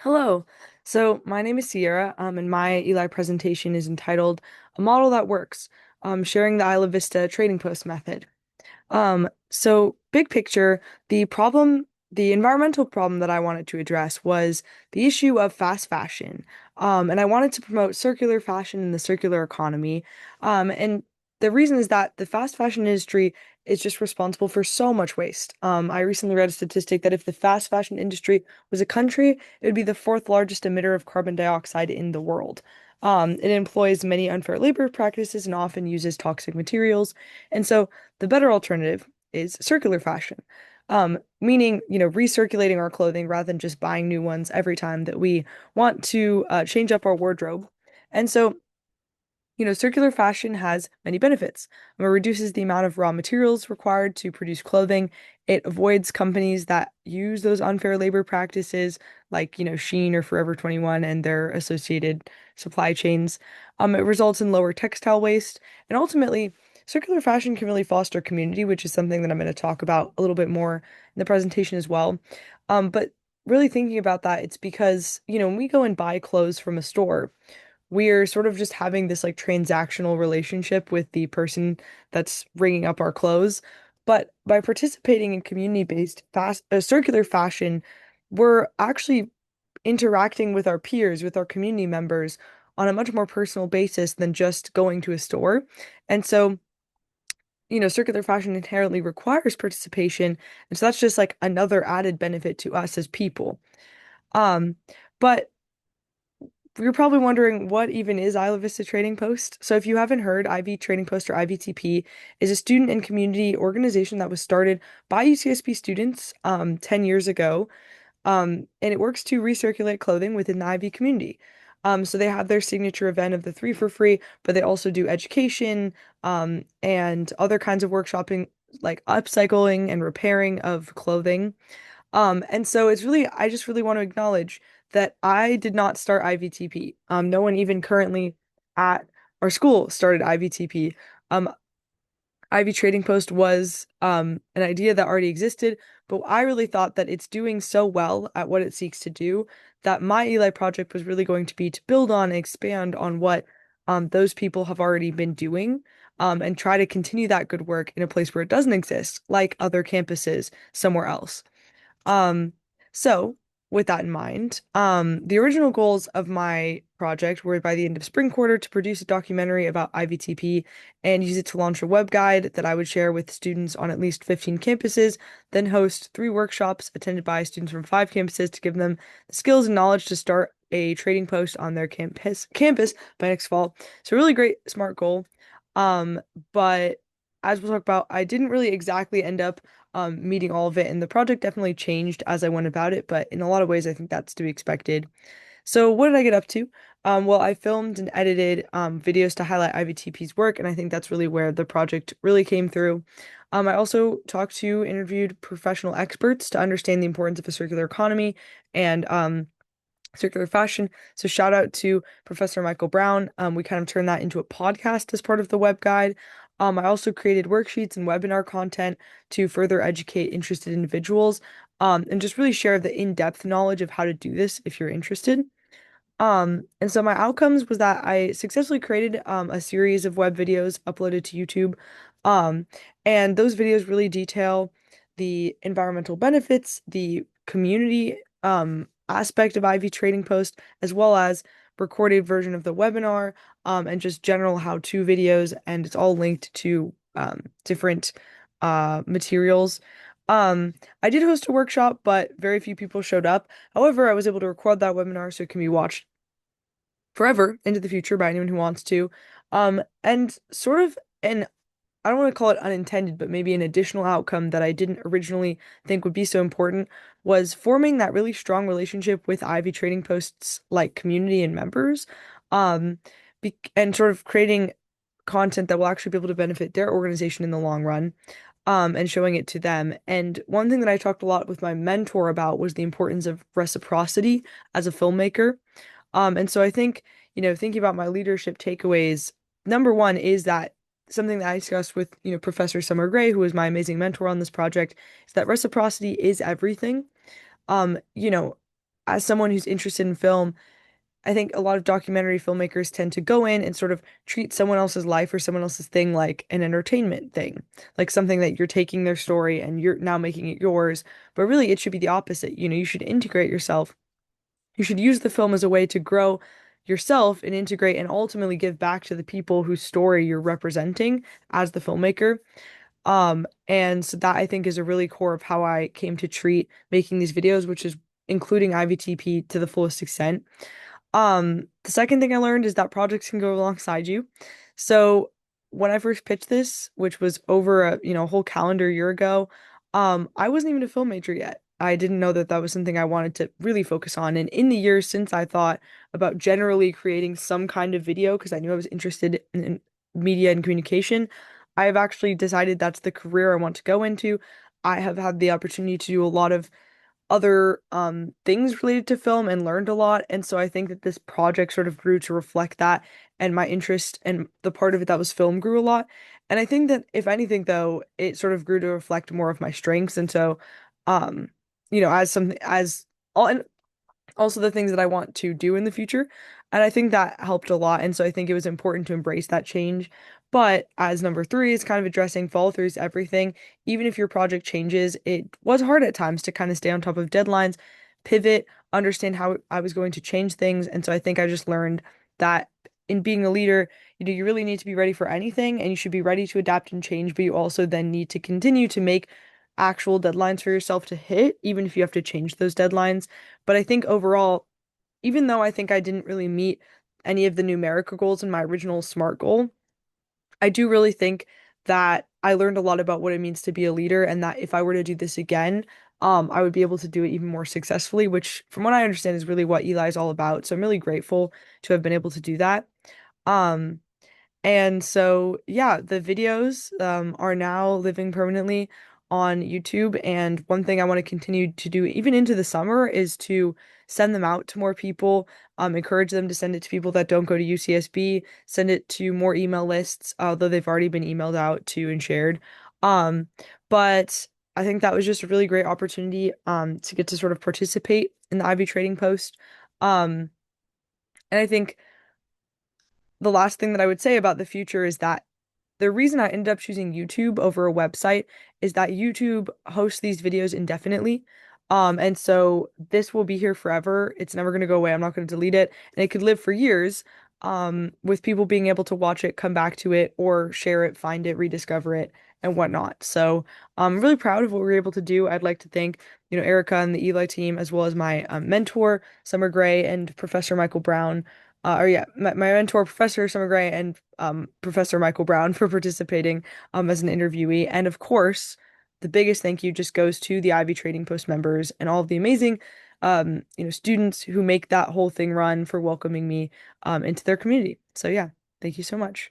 Hello. So my name is Sierra, and my Eli presentation is entitled "A Model That Works," sharing the Isla Vista trading post method. So big picture, the environmental problem that I wanted to address was the issue of fast fashion. And I wanted to promote circular fashion and the circular economy. And the reason is that the fast fashion industry is just responsible for so much waste. I recently read a statistic that if the fast fashion industry was a country, it would be the fourth largest emitter of carbon dioxide in the world. It employs many unfair labor practices and often uses toxic materials. And so the better alternative is circular fashion, meaning, recirculating our clothing rather than just buying new ones every time that we want to change up our wardrobe. And so, circular fashion has many benefits. It reduces the amount of raw materials required to produce clothing. It avoids companies that use those unfair labor practices, like, Shein or Forever 21 and their associated supply chains. It results in lower textile waste. And ultimately, circular fashion can really foster community, which is something that I'm going to talk about a little bit more in the presentation as well. But really thinking about that, it's because, when we go and buy clothes from a store, we're sort of just having this like transactional relationship with the person that's ringing up our clothes. But by participating in community-based fast circular fashion, we're actually interacting with our peers, with our community members on a much more personal basis than just going to a store. And so, circular fashion inherently requires participation. And so that's just like another added benefit to us as people. Um, but you're probably wondering what even is Isla Vista Trading Post. So if you haven't heard, IB Trading Post or IVTP is a student and community organization that was started by UCSB students 10 years ago. And it works to recirculate clothing within the IB community. So they have their signature event of the three for free, but they also do education and other kinds of workshopping, like upcycling and repairing of clothing. And so I just really want to acknowledge that I did not start IVTP. No one even currently at our school started IVTP. Um, Ivy Trading Post was an idea that already existed, but I really thought that it's doing so well at what it seeks to do that my Eli project was really going to be to build on and expand on what those people have already been doing, and try to continue that good work in a place where it doesn't exist, like other campuses somewhere else. Um, so with that in mind, the original goals of my project were by the end of spring quarter to produce a documentary about IVTP and use it to launch a web guide that I would share with students on at least 15 campuses, then host 3 workshops attended by students from 5 campuses to give them the skills and knowledge to start a trading post on their campus by next fall. So really great, smart goal. Um, but as we'll talk about, I didn't really exactly end up meeting all of it. And the project definitely changed as I went about it, but in a lot of ways, I think that's to be expected. So, what did I get up to? Well, I filmed and edited videos to highlight IVTP's work, and I think that's really where the project really came through. I also interviewed professional experts to understand the importance of a circular economy and circular fashion. So shout out to Professor Michael Brown. We kind of turned that into a podcast as part of the web guide. I also created worksheets and webinar content to further educate interested individuals, and just really share the in-depth knowledge of how to do this if you're interested. And so my outcomes was that I successfully created a series of web videos uploaded to YouTube. Um, and those videos really detail the environmental benefits, the community aspect of Ivy Trading Post, as well as recorded version of the webinar, and just general how-to videos, and it's all linked to different materials. I did host a workshop, but very few people showed up. However, I was able to record that webinar so it can be watched forever into the future by anyone who wants to. And sort of an I don't want to call it unintended, but maybe an additional outcome that I didn't originally think would be so important was forming that really strong relationship with Ivy Trading Post's like community and members, and sort of creating content that will actually be able to benefit their organization in the long run, and showing it to them. And one thing that I talked a lot with my mentor about was the importance of reciprocity as a filmmaker. And so I think, thinking about my leadership takeaways, number one is that something that I discussed with, Professor Summer Gray, who was my amazing mentor on this project, is that reciprocity is everything. You know, as someone who's interested in film, I think a lot of documentary filmmakers tend to go in and sort of treat someone else's life or someone else's thing like an entertainment thing, like something that you're taking their story and you're now making it yours. But really, it should be the opposite. You should integrate yourself. You should use the film as a way to grow yourself and integrate and ultimately give back to the people whose story you're representing as the filmmaker. And so that I think is a really core of how I came to treat making these videos, which is including IVTP to the fullest extent. The second thing I learned is that projects can go alongside you. So when I first pitched this, which was over a whole calendar year ago, I wasn't even a film major yet. I didn't know that that was something I wanted to really focus on. And in the years since I thought about generally creating some kind of video, because I knew I was interested in media and communication, I have actually decided that's the career I want to go into. I have had the opportunity to do a lot of other things related to film and learned a lot. And so I think that this project sort of grew to reflect that, and my interest and the part of it that was film grew a lot. And I think that if anything though, it sort of grew to reflect more of my strengths. And so um as something as all and also the things that I want to do in the future. And I think that helped a lot. And so I think it was important to embrace that change. But as number three is kind of addressing follow through is everything. Even if your project changes, it was hard at times to kind of stay on top of deadlines, pivot, understand how I was going to change things. And so I think I just learned that in being a leader, you really need to be ready for anything and you should be ready to adapt and change, but you also then need to continue to make actual deadlines for yourself to hit, even if you have to change those deadlines. But I think overall, even though I think I didn't really meet any of the numerical goals in my original SMART goal, I do really think that I learned a lot about what it means to be a leader and that if I were to do this again, I would be able to do it even more successfully, which from what I understand is really what Eli is all about. So I'm really grateful to have been able to do that. Um, and so, yeah, the videos are now living permanently on YouTube. And one thing I want to continue to do, even into the summer, is to send them out to more people, encourage them to send it to people that don't go to UCSB, send it to more email lists, although they've already been emailed out to and shared. Um, but I think that was just a really great opportunity to get to sort of participate in the Ivy Trading Post. Um, and I think the last thing that I would say about the future is that the reason I ended up choosing YouTube over a website is that YouTube hosts these videos indefinitely. And so this will be here forever. It's never going to go away. I'm not going to delete it. And it could live for years, with people being able to watch it, come back to it, or share it, find it, rediscover it, and whatnot. So I'm really proud of what we were able to do. I'd like to thank, Erica and the Eli team, as well as my mentor, Summer Gray, and Professor Michael Brown or yeah, my mentor, Professor Summer Gray, and Professor Michael Brown for participating as an interviewee. And of course, the biggest thank you just goes to the Ivy Trading Post members and all of the amazing students who make that whole thing run for welcoming me into their community. So yeah, thank you so much.